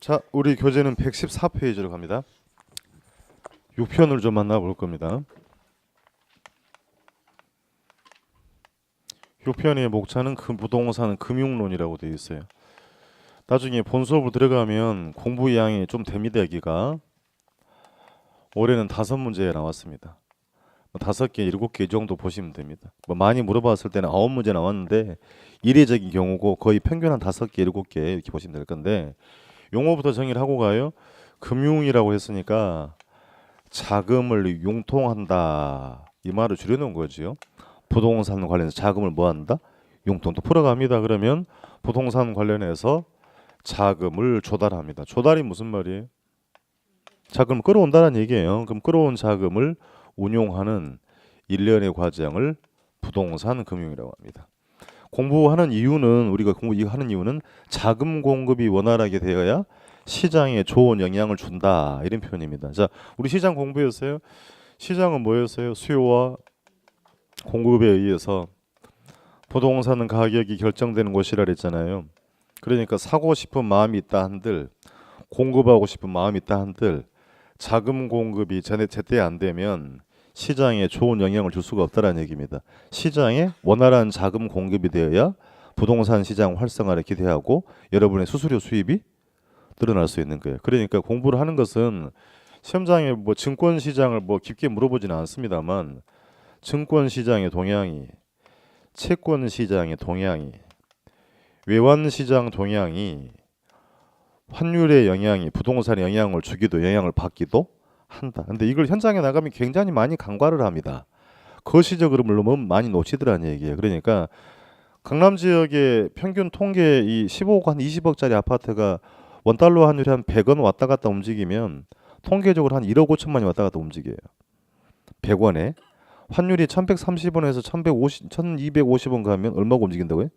자, 우리 교재는 114페이지로 갑니다. 6편을 좀 만나볼 겁니다. 6편의 목차는 부동산 금융론이라고 되어 있어요. 나중에 본 수업으로 들어가면 공부 양이 좀 됩니다. 여기가 올해는 5문제 나왔습니다. 5개, 7개 정도 보시면 됩니다. 많이 물어봤을 때는 9문제 나왔는데 이례적인 경우고 거의 평균 한 5개, 7개 이렇게 보시면 될 건데, 용어부터 정의를 하고 가요. 금융이라고 했으니까 자금을 융통한다, 이 말을 줄여놓은 거죠. 부동산 관련해서 자금을 뭐한다? 융통. 또 풀어갑니다. 그러면 부동산 관련해서 자금을 조달합니다. 조달이 무슨 말이에요? 자금을 끌어온다는 얘기예요. 그럼 끌어온 자금을 운용하는 일련의 과정을 부동산 금융이라고 합니다. 공부하는 이유는, 우리가 공부하는 이유는 자금 공급이 원활하게 되어야 시장에 좋은 영향을 준다, 이런 표현입니다. 자, 우리 시장 공부였어요. 시장은 뭐였어요? 수요와 공급에 의해서 부동산 가격이 결정되는 곳이라 그랬잖아요. 그러니까 사고 싶은 마음이 있다 한들, 공급하고 싶은 마음이 있다 한들, 자금 공급이 제때 안 되면 시장에 좋은 영향을 줄 수가 없다는 얘기입니다. 시장에 원활한 자금 공급이 되어야 부동산 시장 활성화를 기대하고 여러분의 수수료 수입이 늘어날 수 있는 거예요. 그러니까 공부를 하는 것은 시험장에 증권 시장을 깊게 물어보지는 않습니다만, 증권 시장의 동향이, 채권 시장의 동향이, 외환 시장 동향이, 환율의 영향이 부동산에 영향을 주기도 영향을 받기도 한다. 근데 이걸 현장에 나가면 굉장히 많이 간과를 합니다. 거시적으로 물론 많이 놓치더라는 얘기예요. 그러니까 강남 지역의 평균 통계, 이 15억 한 20억짜리 아파트가 원달러 환율이 한 100원 왔다 갔다 움직이면 통계적으로 한 1억 5천만이 왔다 갔다 움직여요. 100원에 환율이 1130원에서 1250원 가면 얼마가 움직인다고요?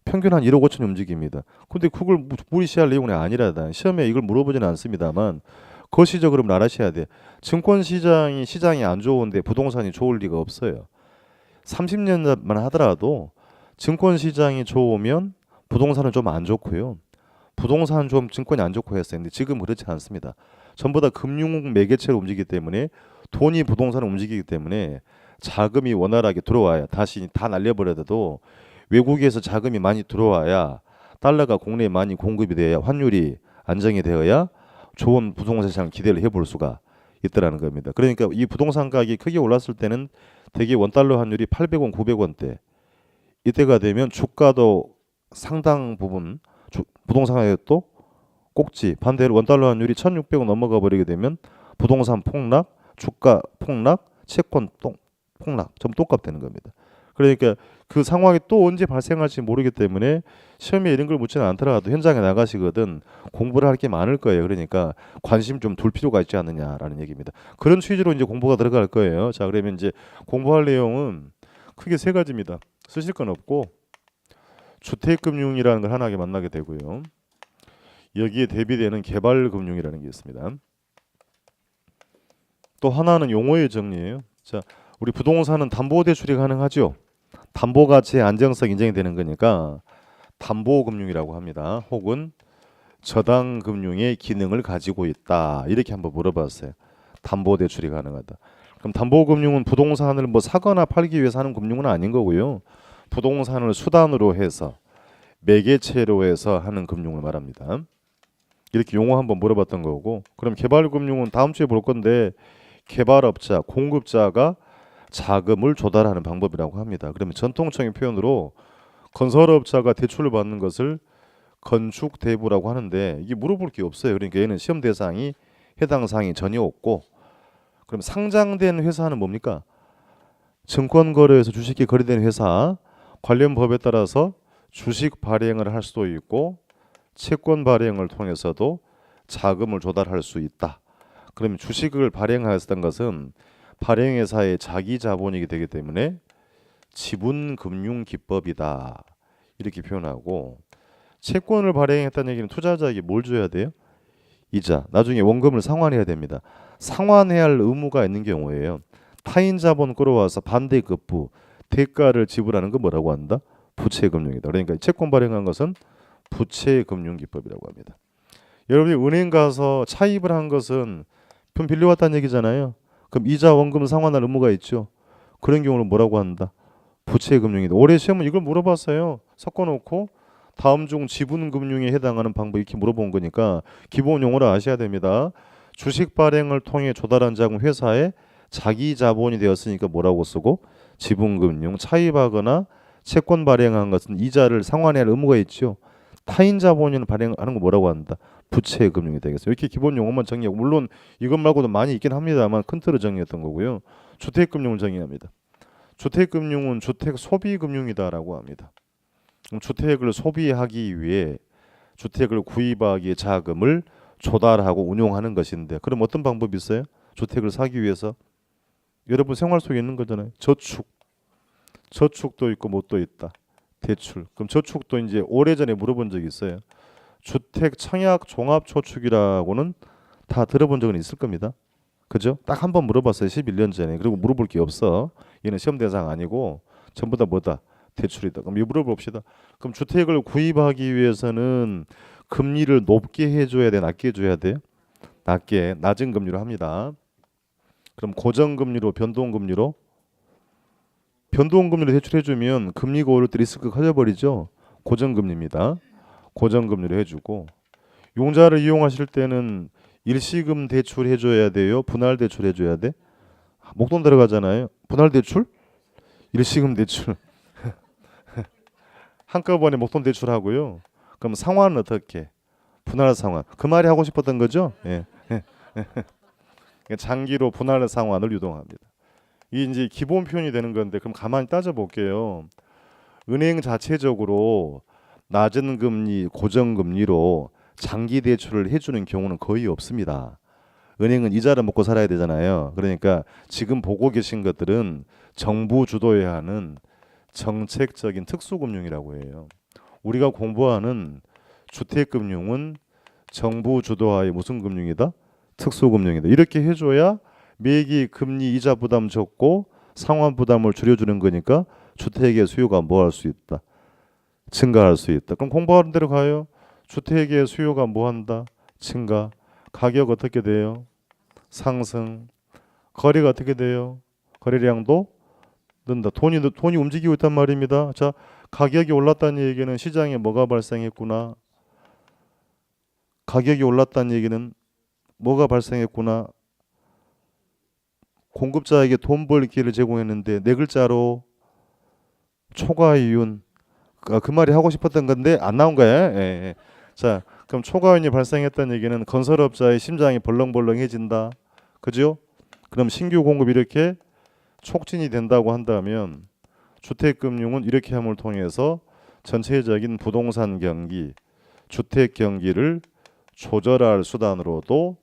평균 한 1억 5천이 움직입니다. 근데 그걸 무리시할 내용은 아니라다. 시험에 이걸 물어보지는 않습니다만 거시적으로 알아셔야 돼. 증권 시장이 안 좋은데 부동산이 좋을 리가 없어요. 30년만 하더라도 증권 시장이 좋으면 부동산은 좀 안 좋고요. 부동산은 좀 증권이 안 좋고 했어요. 근데 지금 그렇지 않습니다. 전부 다 금융 매개체로 움직이기 때문에, 돈이 부동산을 움직이기 때문에 자금이 원활하게 들어와야, 다시 다 날려버려도 외국에서 자금이 많이 들어와야, 달러가 국내에 많이 공급이 돼야, 환율이 안정이 되어야 좋은 부동산 시장을 기대를 해볼 수가 있다라는 겁니다. 그러니까 이 부동산 가격이 크게 올랐을 때는 대개 원달러 환율이 800원, 900원대, 이때가 되면 주가도 상당 부분, 부동산 가격도 꼭지, 반대로 원달러 환율이 1600원 넘어가 버리게 되면 부동산 폭락, 주가 폭락, 채권 폭락, 전부 똑같다는 겁니다. 그러니까 그 상황이 또 언제 발생할지 모르기 때문에 시험에 이런 걸 묻지는 않더라도 현장에 나가시거든 공부를 할 게 많을 거예요. 그러니까 관심 좀 둘 필요가 있지 않느냐라는 얘기입니다. 그런 취지로 이제 공부가 들어갈 거예요. 자, 그러면 이제 공부할 내용은 크게 3가지입니다. 쓰실 건 없고, 주택금융이라는 걸 하나 만나게 되고요. 여기에 대비되는 개발금융이라는 게 있습니다. 또 하나는 용어의 정리예요. 자, 우리 부동산은 담보대출이 가능하죠. 담보가치의 안정성 인정이 되는 거니까 담보금융이라고 합니다. 혹은 저당금융의 기능을 가지고 있다, 이렇게 한번 물어봤어요. 담보대출이 가능하다. 그럼 담보금융은 부동산을 사거나 팔기 위해서 하는 금융은 아닌 거고요. 부동산을 수단으로 해서, 매개체로 해서 하는 금융을 말합니다. 이렇게 용어 한번 물어봤던 거고, 그럼 개발금융은 다음 주에 볼 건데, 개발업자, 공급자가 자금을 조달하는 방법이라고 합니다. 그러면 전통적인 표현으로 건설업자가 대출을 받는 것을 건축대부라고 하는데, 이게 물어볼 게 없어요. 그러니까 얘는 시험 대상이, 해당 사항이 전혀 없고, 그럼 상장된 회사는 뭡니까? 증권거래에서 주식이 거래되는 회사, 관련 법에 따라서 주식 발행을 할 수도 있고 채권 발행을 통해서도 자금을 조달할 수 있다. 그러면 주식을 발행하였던 것은 발행회사의 자기 자본이게 되기 때문에 지분금융기법이다, 이렇게 표현하고, 채권을 발행했다는 얘기는 투자자에게 뭘 줘야 돼요? 이자, 나중에 원금을 상환해야 됩니다. 상환해야 할 의무가 있는 경우에요. 타인 자본 끌어와서 반대급부, 대가를 지불하는 거 뭐라고 한다? 부채금융이다. 그러니까 채권 발행한 것은 부채금융기법이라고 합니다. 여러분이 은행 가서 차입을 한 것은 돈 빌려왔다는 얘기잖아요. 그럼 이자 원금 상환할 의무가 있죠. 그런 경우는 뭐라고 한다? 부채금융이다. 올해 시험은 이걸 물어봤어요. 섞어놓고 다음 중 지분금융에 해당하는 방법 이렇게 물어본 거니까 기본 용어를 아셔야 됩니다. 주식 발행을 통해 조달한 자금 회사에 자기 자본이 되었으니까 뭐라고 쓰고 지분금융. 차입하거나 채권 발행한 것은 이자를 상환해야 할 의무가 있죠. 타인 자본을 발행하는 거 뭐라고 한다? 부채금융이 되겠어요. 이렇게 기본 용어만 정리하고 물론 이것 말고도 많이 있긴 합니다만 큰 틀을 정리했던 거고요. 주택금융을 정의합니다. 주택금융은 주택 소비금융이다라고 합니다. 주택을 소비하기 위해 주택을 구입하기 위해 자금을 조달하고 운용하는 것인데 그럼 어떤 방법이 있어요? 주택을 사기 위해서 여러분 생활 속에 있는 거잖아요. 저축도 있고 뭐 또 있다. 대출. 그럼 저축도 이제 오래전에 물어본 적이 있어요. 주택 청약 종합 저축이라고는 다 들어본 적은 있을 겁니다. 그죠? 딱 한 번 물어봤어요. 11년 전에. 그리고 물어볼 게 없어. 얘는 시험 대상 아니고 전부 다 뭐다? 대출이다. 그럼 이거 물어봅시다. 그럼 주택을 구입하기 위해서는 금리를 높게 해줘야 돼? 낮게 해줘야 돼요? 낮게. 낮은 금리로 합니다. 그럼 고정금리로 변동금리로? 변동금리로 대출해주면 금리가 오를 때 리스크가 커져버리죠. 고정금리입니다. 고정금리로 해주고 용자를 이용하실 때는 일시금 대출 해줘야 돼요? 분할 대출 해줘야 돼? 목돈 들어가잖아요. 분할 대출? 일시금 대출. 한꺼번에 목돈 대출하고요. 그럼 상환은 어떻게? 분할 상환. 그 말이 하고 싶었던 거죠? 예. 장기로 분할 상환을 유도합니다. 이게 이제 기본 표현이 되는 건데 그럼 가만히 따져 볼게요. 은행 자체적으로 낮은 금리, 고정금리로 장기 대출을 해주는 경우는 거의 없습니다. 은행은 이자를 먹고 살아야 되잖아요. 그러니까 지금 보고 계신 것들은 정부 주도해야 하는 정책적인 특수금융이라고 해요. 우리가 공부하는 주택금융은 정부 주도하에 무슨 금융이다? 특수금융이다. 이렇게 해줘야 매기 금리 이자 부담 적고 상환 부담을 줄여주는 거니까 주택의 수요가 뭐 할 수 있다? 증가할 수 있다. 그럼 공부하는 대로 가요. 주택의 수요가 뭐 한다? 증가. 가격 어떻게 돼요? 상승. 거래가 어떻게 돼요? 거래량도 는다. 돈이 움직이고 있단 말입니다. 자, 가격이 올랐다는 얘기는 시장에 뭐가 발생했구나. 가격이 올랐다는 얘기는 뭐가 발생했구나. 공급자에게 돈 벌 기회를 제공했는데 네 글자로 초과이윤. 그 말이 하고 싶었던 건데 안 나온 거예요. 예, 예. 자, 그럼 초과이윤이 발생했다는 얘기는 건설업자의 심장이 벌렁벌렁해진다. 그죠? 그럼 신규 공급이 이렇게 촉진이 된다고 한다면 주택금융은 이렇게 함을 통해서 전체적인 부동산 경기, 주택 경기를 조절할 수단으로도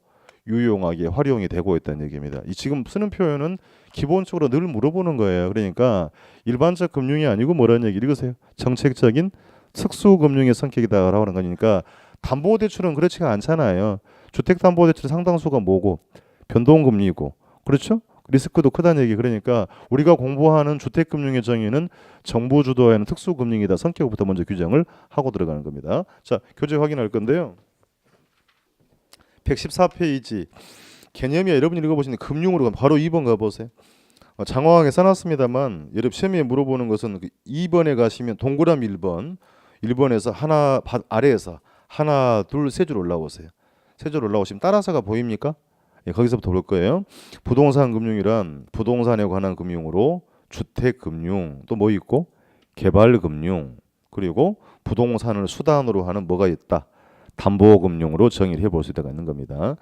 유용하게 활용이 되고 있다는 얘기입니다. 이 지금 쓰는 표현은 기본적으로 늘 물어보는 거예요. 그러니까 일반적 금융이 아니고 뭐라는 얘기 읽으세요. 정책적인 특수금융의 성격이다라고 하는 거니까 담보대출은 그렇지가 않잖아요. 주택담보대출 상당수가 뭐고 변동금리고 그렇죠? 리스크도 크다는 얘기. 그러니까 우리가 공부하는 주택금융의 정의는 정부 주도하는 특수금융이다. 성격부터 먼저 규정을 하고 들어가는 겁니다. 자, 교재 확인할 건데요. 114페이지 개념이야. 여러분이 읽어보시는 금융으로 바로 2번 가보세요. 장황하게 써놨습니다만 여러분 시험에 물어보는 것은 2번에 가시면 동그라미 1번에서 하나 아래에서 하나 둘 세 줄 올라오세요. 세 줄 올라오시면 따라서가 보입니까? 예, 거기서부터 볼 거예요. 부동산 금융이란 부동산에 관한 금융으로 주택금융 또 뭐 있고 개발금융 그리고 부동산을 수단으로 하는 뭐가 있다. 담보금융으로 정의를 해볼 수 있다가 있는 겁니다.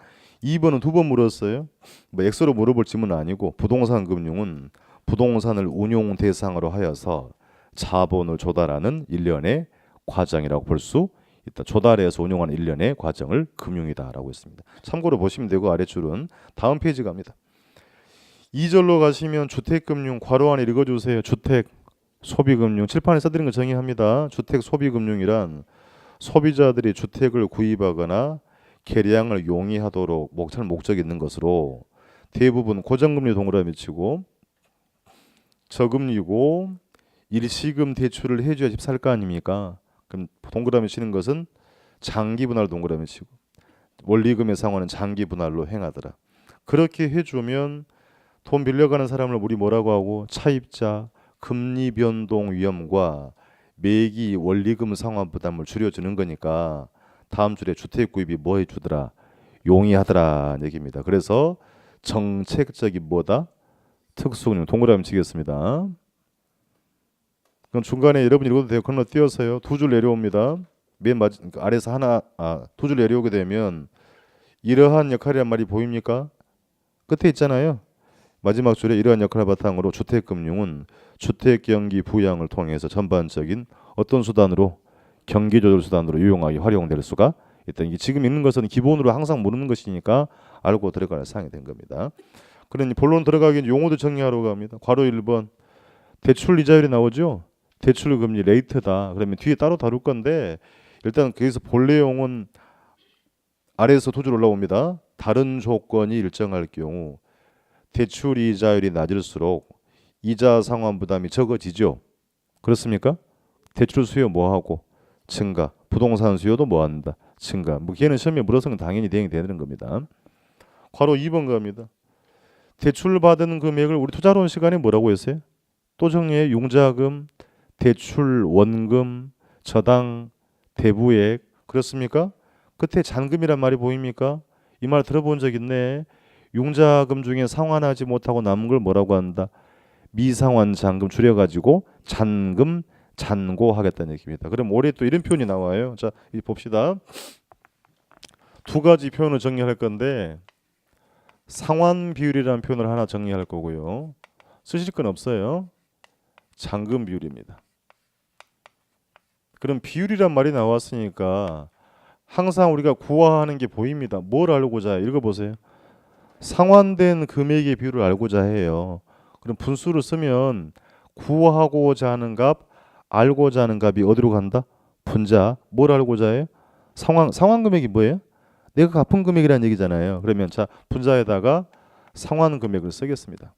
2번은 두 번 물었어요. 뭐 엑스로 물어볼 질문은 아니고 부동산 금융은 부동산을 운용 대상으로 하여서 자본을 조달하는 일련의 과정이라고 볼 수 있다. 조달해서 운용하는 일련의 과정을 금융이다라고 했습니다. 참고로 보시면 되고 아래줄은 다음 페이지 갑니다. 2절로 가시면 주택금융 괄호 안에 읽어주세요. 주택 소비금융 칠판에 써드린 거 정의합니다. 주택 소비금융이란 소비자들이 주택을 구입하거나 계량을 용이하도록 목적이 있는 것으로 대부분 고정금리 동그라미 치고 저금리고 일시금 대출을 해줘야 집 살 거 아닙니까? 그럼 동그라미 치는 것은 장기 분할 동그라미 치고 원리금의 상환은 장기 분할로 행하더라. 그렇게 해주면 돈 빌려가는 사람을 우리 뭐라고 하고 차입자, 금리 변동 위험과 매기 원리금 상환 부담을 줄여주는 거니까 다음 줄에 주택 구입이 뭐 해주더라? 용이하더라 얘기입니다. 그래서 정책적인 뭐다? 특수금융 동그라미 치겠습니다. 그럼 중간에 여러분 읽어도 돼요. 건너뛰어서요. 두 줄 내려옵니다. 맨 아래서 하나 두 줄 내려오게 되면 이러한 역할이란 말이 보입니까? 끝에 있잖아요. 마지막 줄에 이러한 역할을 바탕으로 주택금융은 주택경기 부양을 통해서 전반적인 어떤 수단으로 경기조절 수단으로 유용하게 활용될 수가 있다. 이게 지금 읽는 것은 기본으로 항상 모르는 것이니까 알고 들어갈 사항이 된 겁니다. 그러니 본론 들어가기 용어도 정리하러 갑니다. 괄호 1번 대출 이자율이 나오죠. 대출 금리 레이트다. 그러면 뒤에 따로 다룰 건데 일단 거기서 본 내용은 아래에서 두 줄 올라옵니다. 다른 조건이 일정할 경우 대출 이자율이 낮을수록 이자 상환 부담이 적어지죠. 그렇습니까? 대출 수요 뭐하고 증가, 부동산 수요도 뭐한다 증가. 뭐 걔는 시험에 물어서는 당연히 대응이 되는 겁니다. 괄호 2번 갑니다. 대출 받은 금액을 우리 투자론 시간에 뭐라고 했어요? 또 정리해. 융자금, 대출 원금, 저당, 대부액. 그렇습니까? 끝에 잔금이란 말이 보입니까? 이 말 들어본 적 있네. 융자금 중에 상환하지 못하고 남은 걸 뭐라고 한다? 미상환 잔금 줄여가지고 잔금, 잔고하겠다는 얘기입니다. 그럼 올해 또 이런 표현이 나와요. 자, 이 봅시다. 두 가지 표현을 정리할 건데 상환 비율이라는 표현을 하나 정리할 거고요. 쓰실 건 없어요. 잔금 비율입니다. 그럼 비율이란 말이 나왔으니까 항상 우리가 구하하는 게 보입니다. 뭘 알고자 해요? 읽어보세요. 상환된 금액의 비율을 알고자 해요. 그럼 분수를 쓰면 구하고자 하는 값, 알고자 하는 값이 어디로 간다? 분자. 뭘 알고자 해요? 상환 금액이 뭐예요? 내가 갚은 금액이라는 얘기잖아요. 그러면 자 분자에다가 상환 금액을 쓰겠습니다.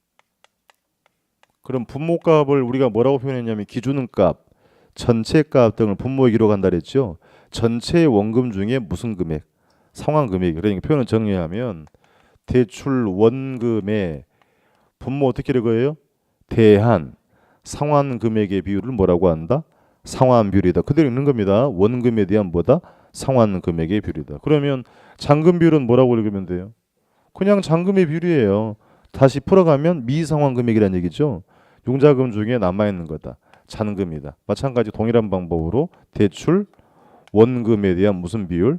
그럼 분모값을 우리가 뭐라고 표현했냐면 기준은 값, 전체 값 등을 분모에 기록한다 그랬죠. 전체 원금 중에 무슨 금액? 상환 금액. 그러니까 표현을 정리하면 대출 원금의 분모 어떻게 읽어요? 대한 상환 금액의 비율을 뭐라고 한다? 상환 비율이다. 그대로 읽는 겁니다. 원금에 대한 뭐다? 상환 금액의 비율이다. 그러면 잔금 비율은 뭐라고 읽으면 돼요? 그냥 잔금의 비율이에요. 다시 풀어가면 미상환 금액이라는 얘기죠. 융자금 중에 남아있는 거다. 잔금이다. 마찬가지 동일한 방법으로 대출 원금에 대한 무슨 비율?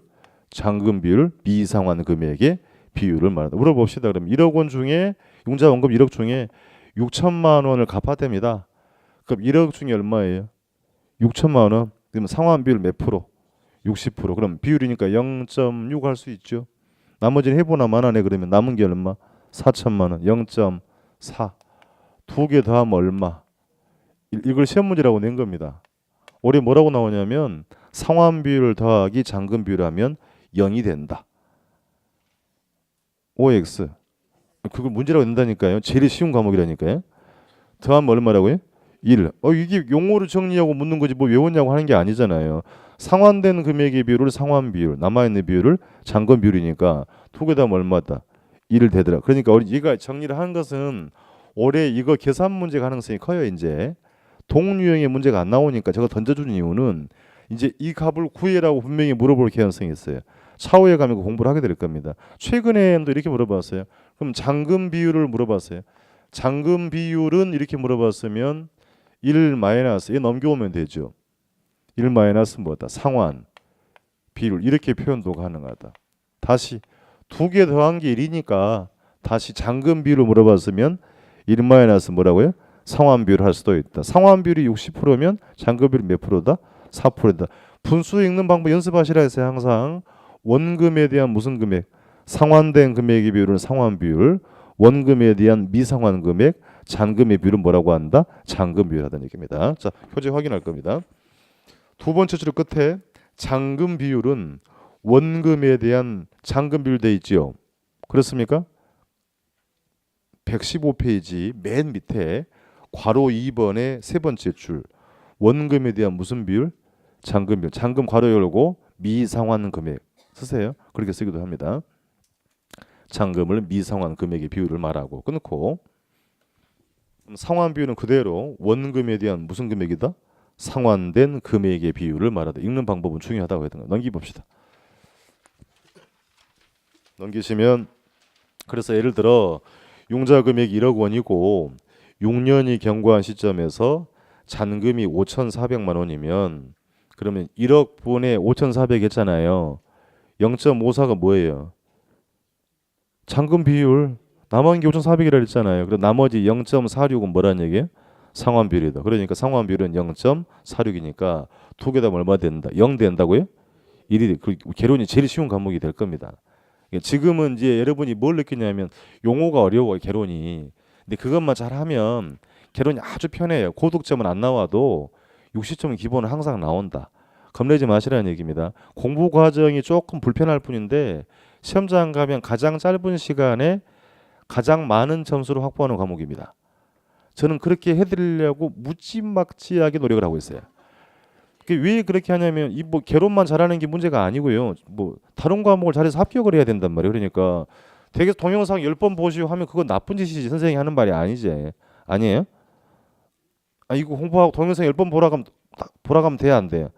잔금 비율, 미상환 금액의 비율을 말한다. 물어봅시다. 그럼 1억 원 중에 융자 원금 1억 중에 6천만 원을 갚아야 됩니다. 그럼 1억 중에 얼마예요? 6천만 원. 그러면 상환 비율 몇 프로? 60%. 그럼 비율이니까 0.6 할 수 있죠. 나머지는 해보나 마나네. 그러면 남은 게 얼마? 4천만 원. 0.4. 두 개 더하면 얼마? 이걸 시험 문제라고 낸 겁니다. 올해 뭐라고 나오냐면 상환 비율 더하기 잔금 비율 하면 0이 된다. OX. 그걸 문제라고 낸다니까요. 제일 쉬운 과목이라니까요. 더하면 얼마라고요? 1. 이게 용어를 정리하고 묻는 거지 뭐 외웠냐고 하는 게 아니잖아요. 상환된 금액의 비율을 상환 비율, 남아있는 비율을 잔금 비율이니까 두 개 더하면 얼마다? 1 되더라. 그러니까 얘가 정리를 하는 것은 올해 이거 계산 문제 가능성이 커요. 이제 동류형의 문제가 안 나오니까 제가 던져준 이유는 이제 이 값을 구해라고 분명히 물어볼 개연성이 있어요. 차후에 가면 공부를 하게 될 겁니다. 최근에도 이렇게 물어봤어요. 그럼 잔금 비율을 물어봤어요. 잔금 비율은 이렇게 물어봤으면 1 마이너스 얘 넘겨오면 되죠. 1 마이너스 뭐다? 상환 비율 이렇게 표현도 가능하다. 다시 두 개 더한 게 1이니까 다시 잔금 비율을 물어봤으면 1 마이너스 뭐라고요? 상환 비율을 할 수도 있다. 상환 비율이 60%면 잔금 비율이 몇 프로다? 4%다. 분수 읽는 방법 연습하시라 했어요. 항상 원금에 대한 무슨 금액? 상환된 금액의 비율은 상환 비율, 원금에 대한 미상환 금액, 잔금의 비율은 뭐라고 한다? 잔금 비율 하다는 얘기입니다. 자, 표제 확인할 겁니다. 두 번째 줄 끝에 잔금 비율은 원금에 대한 잔금 비율 돼 있지요. 그렇습니까? 115페이지 맨 밑에 괄호 2번의 세 번째 줄 원금에 대한 무슨 비율? 잔금 비율. 잔금 괄호 열고 미상환 금액. 쓰세요. 그렇게 쓰기도 합니다. 잔금을 미상환 금액의 비율을 말하고 끊고 상환 비율은 그대로 원금에 대한 무슨 금액이다? 상환된 금액의 비율을 말하다. 읽는 방법은 중요하다고 했던 거. 넘기봅시다. 넘기시면 그래서 예를 들어 융자 금액이 1억 원이고 6년이 경과한 시점에서 잔금이 5,400만 원이면 그러면 1억 분의 5,400 했잖아요. 0.54가 뭐예요? 잔금 비율. 남은 게 5,400이라 했잖아요. 그럼 나머지 0.46은 뭐라는 얘기예요? 상환 비율이다. 그러니까 상환 비율은 0.46이니까 두 개 다 얼마 된다? 0 된다고요? 1이 그 개론이 제일 쉬운 과목이 될 겁니다. 지금은 이제 여러분이 뭘 느끼냐면 용어가 어려워요, 개론이. 근데 그것만 잘하면 개론이 아주 편해요. 고득점은 안 나와도 60점은 기본은 항상 나온다. 겁내지 마시라는 얘기입니다. 공부 과정이 조금 불편할 뿐인데 시험장 가면 가장 짧은 시간에 가장 많은 점수를 확보하는 과목입니다. 저는 그렇게 해드리려고 무지막지하게 노력을 하고 있어요. 왜 그렇게 하냐면 이 뭐 개론만 잘하는 게 문제가 아니고요. 뭐 다른 과목을 잘해서 합격을 해야 된단 말이에요. 그러니까 되게 동영상 10번 보시고 하면 그건 나쁜 짓이지. 선생님이 하는 말이 아니지. 아니에요? 아 이거 공부하고 동영상 10번 보라 가면 돼야 안 돼요?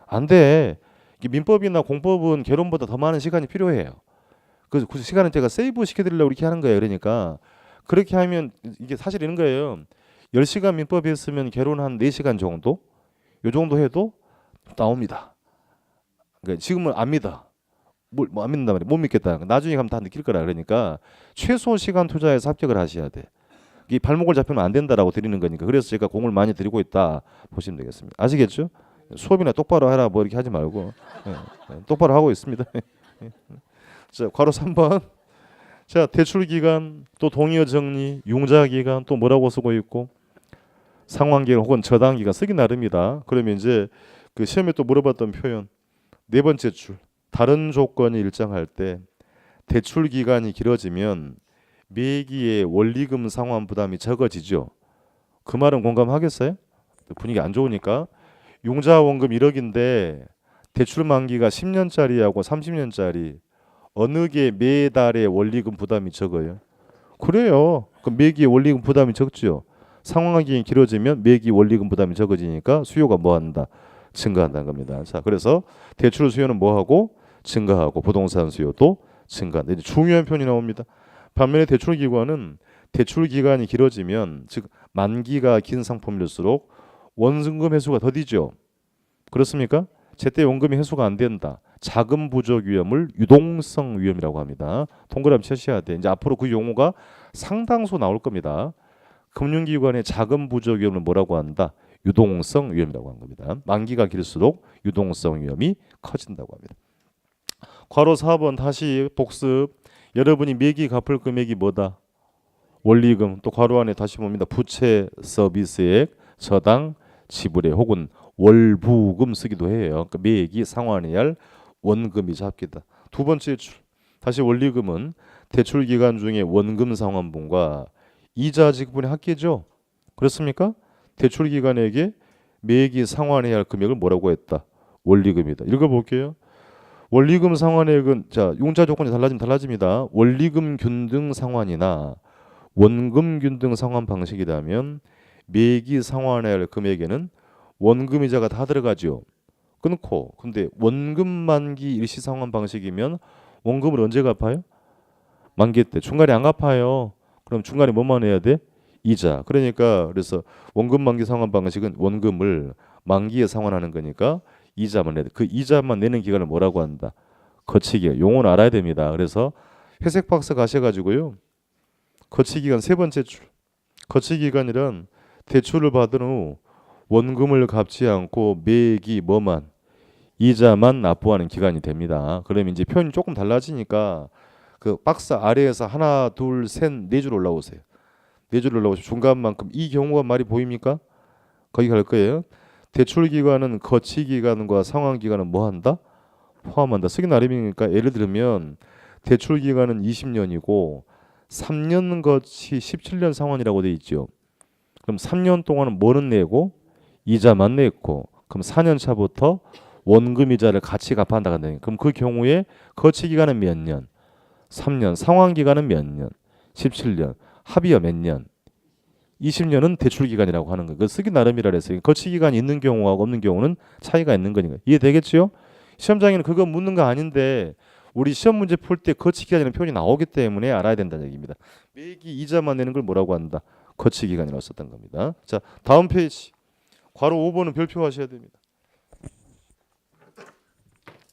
안 돼. 이게 민법이나 공법은 개론보다 더 많은 시간이 필요해요. 그래서 그 시간은 제가 세이브 시켜드리려고 이렇게 하는 거예요. 그러니까 그렇게 하면 이게 사실 이런 거예요. 10시간 민법이 했으면 개론 한 4시간 정도? 요 정도 해도 나옵니다. 그러니까 지금은 안 믿어. 뭐 안 믿는단 말이야. 못 믿겠다. 나중에 가면 다 느낄 거라. 그러니까 최소 시간 투자해서 합격을 하셔야 돼. 이 발목을 잡히면 안 된다라고 드리는 거니까. 그래서 제가 공을 많이 드리고 있다 보시면 되겠습니다. 아시겠죠? 수업이나 똑바로 해라 뭐 이렇게 하지 말고 똑바로 하고 있습니다. 자, 괄호 3번. 자, 대출 기간, 또 동의어 정리, 융자 기간 또 뭐라고 쓰고 있고 상환 기간 혹은 저당 기간 쓰기 나름이다. 그러면 이제 그 시험에 또 물어봤던 표현 네 번째 줄 다른 조건이 일정할 때 대출 기간이 길어지면 매기의 원리금 상환 부담이 적어지죠. 그 말은 공감하겠어요? 분위기 안 좋으니까 융자 원금 1억인데 대출 만기가 10년짜리하고 30년짜리 어느 게 매달의 원리금 부담이 적어요? 그래요. 그럼 매기의 원리금 부담이 적죠. 상환 기간이 길어지면 매기 원리금 부담이 적어지니까 수요가 뭐한다? 증가한다는 겁니다. 자, 그래서 대출 수요는 뭐하고? 증가하고 부동산 수요도 증가한다. 이제 중요한 표현이 나옵니다. 반면에 대출 기관은 대출 기간이 길어지면 즉 만기가 긴 상품일수록 원금 회수가 더디죠. 그렇습니까? 제때 원금이 회수가 안 된다. 자금 부족 위험을 유동성 위험이라고 합니다. 동그라미 쳐셔야 돼. 이제 앞으로 그 용어가 상당수 나올 겁니다. 금융기관의 자금 부족 위험을 뭐라고 한다? 유동성 위험이라고 한 겁니다. 만기가 길수록 유동성 위험이 커진다고 합니다. 괄호 4번 다시 복습. 여러분이 매기 갚을 금액이 뭐다? 원리금. 또 괄호 안에 다시 봅니다. 부채 서비스액 저당 지불액 혹은 월부금 쓰기도 해요. 그러니까 매기 상환해야 할 원금이 잡기다. 두 번째 줄. 다시 원리금은 대출 기간 중에 원금 상환분과 이자 지급분의 합계죠. 그렇습니까? 대출 기간에게 매기 상환해야 할 금액을 뭐라고 했다? 원리금이다. 읽어볼게요. 원리금 상환액은 자 융자 조건이 달라집니다. 원리금 균등 상환이나 원금 균등 상환 방식이라면 매기 상환해야 할 금액에는 원금 이자가 다 들어가죠. 끊고 근데 원금 만기 일시 상환 방식이면 원금을 언제 갚아요? 만기 때. 중간에 안 갚아요. 그럼 중간에 뭐만 해야 돼? 이자. 그러니까 그래서 원금 만기 상환 방식은 원금을 만기에 상환하는 거니까 이자만 내야 돼. 그 이자만 내는 기간을 뭐라고 한다? 거치기간. 용어는 알아야 됩니다. 그래서 회색 박스 가셔가지고요. 거치기간 세 번째 줄. 거치기간이란 대출을 받은 후 원금을 갚지 않고 매기 뭐만 이자만 납부하는 기간이 됩니다. 그러면 이제 표현이 조금 달라지니까 그 박스 아래에서 하나, 둘, 셋, 네 줄 올라오세요. 네 줄 올라오시고 중간만큼 이 경우가 말이 보입니까? 거기 갈 거예요. 대출 기간은 거치 기간과 상환 기간은 뭐 한다? 포함한다. 쓰기 나름이니까 예를 들면 대출 기간은 20년이고 3년 거치 17년 상환이라고 돼 있죠. 그럼 3년 동안은 뭐는 내고 이자만 냈고 그럼 4년 차부터 원금 이자를 같이 갚아한다 한다. 그럼 그 경우에 거치 기간은 몇 년? 3년. 상환 기간은 몇 년? 17년. 합의어 몇 년? 20년은 대출 기간이라고 하는 거예요. 그 쓰기 나름이라 그랬어요. 거치 기간이 있는 경우하고 없는 경우는 차이가 있는 거니까. 이해되겠지요? 시험장에는 그거 묻는 거 아닌데 우리 시험 문제 풀 때 거치 기간이라는 표현이 나오기 때문에 알아야 된다는 얘기입니다. 매기 이자만 내는 걸 뭐라고 한다? 거치 기간이라고 썼던 겁니다. 자, 다음 페이지. 괄호 5번은 별표하셔야 됩니다.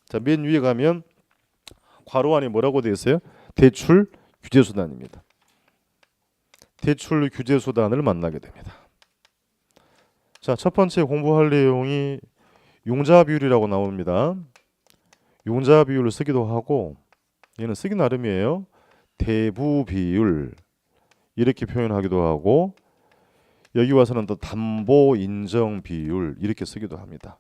자, 맨 위에 가면 괄호 안에 뭐라고 되어 있어요? 대출 규제 수단입니다. 대출 규제 수단을 만나게 됩니다. 자, 첫 번째 공부할 내용이 융자 비율이라고 나옵니다. 융자 비율을 쓰기도 하고 얘는 쓰기 나름이에요. 대부 비율 이렇게 표현하기도 하고 여기 와서는 또 담보 인정 비율 이렇게 쓰기도 합니다.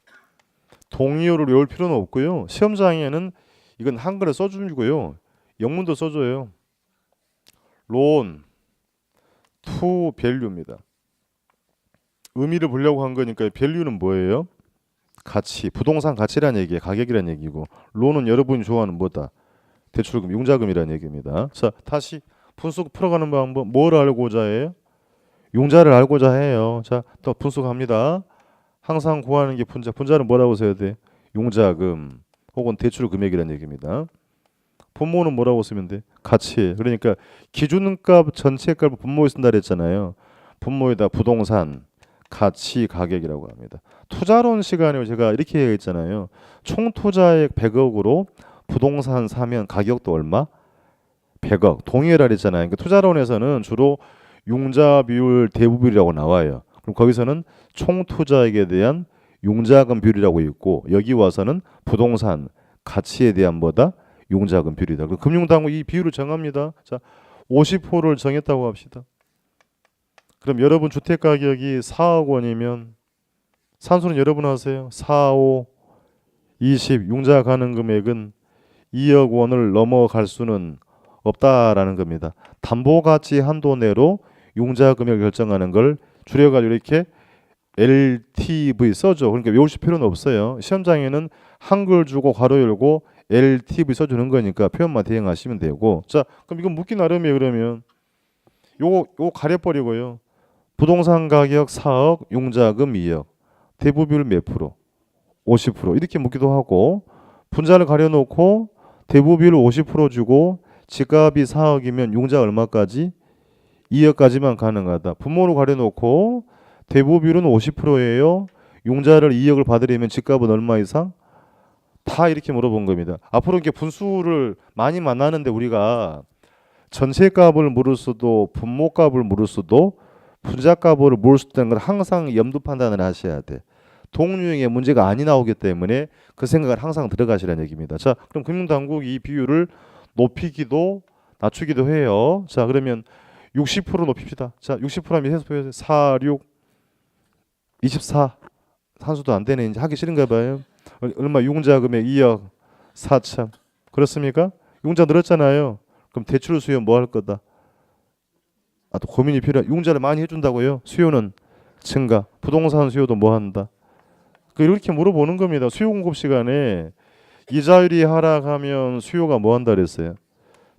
동의어를 외울 필요는 없고요. 시험장에는 이건 한글에 써주고요. 영문도 써줘요. loan to value입니다. 의미를 보려고 한 거니까 value는 뭐예요? 가치, 부동산 가치라는 얘기예요. 가격이라는 얘기고 loan은 여러분이 좋아하는 뭐다? 대출금, 융자금이라는 얘기입니다. 자, 다시 분수 풀어가는 방법 뭘 알고자 해요? 융자를 알고자 해요. 자, 또 분수합니다. 항상 구하는 게 분자. 분자는 뭐라고 써야 돼? 융자금 혹은 대출 금액이라는 얘기입니다. 분모는 뭐라고 쓰면 돼? 가치. 그러니까 기준값 전체 값을 분모에 쓴다 그랬잖아요. 분모에다 부동산, 가치, 가격이라고 합니다. 투자론 시간에 제가 이렇게 얘기했잖아요. 총 투자액 100억으로 부동산 사면 가격도 얼마? 100억. 동의해라 그랬잖아요. 그러니까 투자론에서는 주로 융자 비율, 대부 비율이라고 나와요. 그럼 거기서는 총 투자액에 대한 융자금 비율이라고 있고 여기 와서는 부동산 가치에 대한 뭐다? 융자금 비율이다. 그럼 금융당국 이 비율을 정합니다. 자, 50%를 정했다고 합시다. 그럼 여러분 주택 가격이 4억 원이면 산수는 여러분 하세요. 4, 5, 20 융자 가능 금액은 2억 원을 넘어갈 수는 없다라는 겁니다. 담보 가치 한도 내로 융자 금액을 결정하는 걸 줄여가지고 이렇게 LTV 써줘. 그러니까 외우실 필요는 없어요. 시험장에는 한글 주고 괄호 열고 LTV 써주는 거니까 표현만 대응하시면 되고. 자, 그럼 이건 묻기 나름이에요. 그러면 요거 가려버리고요. 부동산 가격 4억, 융자금 2억. 대부 비율 몇 프로? 50% 이렇게 묻기도 하고 분자를 가려놓고 대부 비율 50% 주고 지값이 4억이면 융자 얼마까지? 2억까지만 가능하다. 분모로 가려놓고 대부 비율은 50%예요. 융자를 2억을 받으려면 지값은 얼마 이상? 다 이렇게 물어본 겁니다. 앞으로 이렇게 분수를 많이 만나는데 우리가 전체값을 물을 수도 분모값을 물을 수도 분자값을 물을 수도 있다는 걸 항상 염두 판단을 하셔야 돼. 동류형의 문제가 아니 나오기 때문에 그 생각을 항상 들어가시라는 얘기입니다. 자, 그럼 금융당국이 이 비율을 높이기도 낮추기도 해요. 자, 그러면 60% 높입시다. 자, 60%하면 해서 보여주세요. 4, 6, 24 산수도 안 되네. 이제 하기 싫은가 봐요. 얼마 융자 금액 2억 4천 그렇습니까? 융자 늘었잖아요. 그럼 대출 수요 뭐 할 거다? 아, 또 고민이 필요해. 융자를 많이 해준다고요? 수요는 증가. 부동산 수요도 뭐 한다? 이렇게 물어보는 겁니다. 수요 공급 시간에 이자율이 하락하면 수요가 뭐 한다 그랬어요?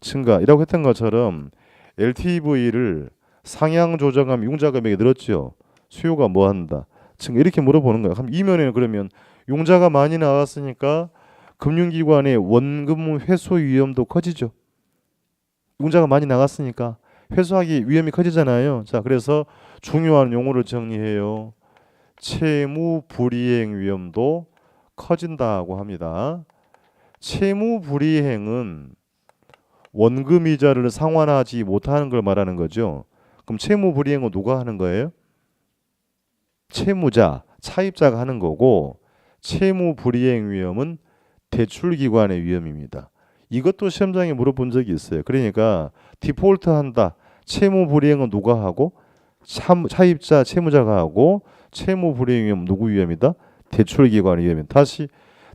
증가이라고 했던 것처럼 LTV를 상향 조정하면 융자 금액이 늘었죠. 수요가 뭐 한다? 증가. 이렇게 물어보는 거예요. 그럼 이면에는 그러면 융자가 많이 나왔으니까 금융기관의 원금 회수 위험도 커지죠. 융자가 많이 나갔으니까 회수하기 위험이 커지잖아요. 자, 그래서 중요한 용어를 정리해요. 채무 불이행 위험도 커진다고 합니다. 채무 불이행은 원금 이자를 상환하지 못하는 걸 말하는 거죠. 그럼 채무 불이행은 누가 하는 거예요? 채무자, 차입자가 하는 거고 채무 불이행 위험은 대출기관의 위험입니다. 이것도 시험장에 물어본 적이 있어요. 그러니까 디폴트 한다. 채무 불이행은 누가 하고? 차입자, 채무자가 하고 채무 불이행 위험 누구 위험이다? 대출기관의 위험입니다. 다시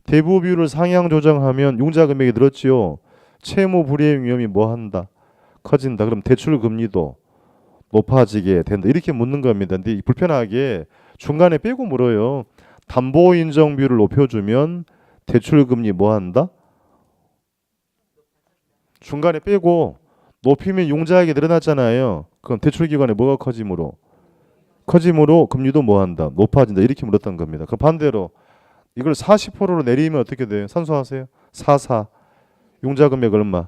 대부 비율을 상향 조정하면 융자 금액이 늘었지요. 채무 불이행 위험이 뭐 한다? 커진다. 그럼 대출 금리도 높아지게 된다. 이렇게 묻는 겁니다. 근데 불편하게 중간에 빼고 물어요. 담보 인정 비율을 높여주면 대출 금리 뭐 한다? 중간에 빼고 높이면 융자액이 늘어났잖아요. 그럼 대출 기간에 뭐가 커지므로? 커짐으로 금리도 뭐 한다? 높아진다. 이렇게 물었던 겁니다. 그 반대로 이걸 40%로 내리면 어떻게 돼요? 산수하세요. 44. 융자 금액 얼마?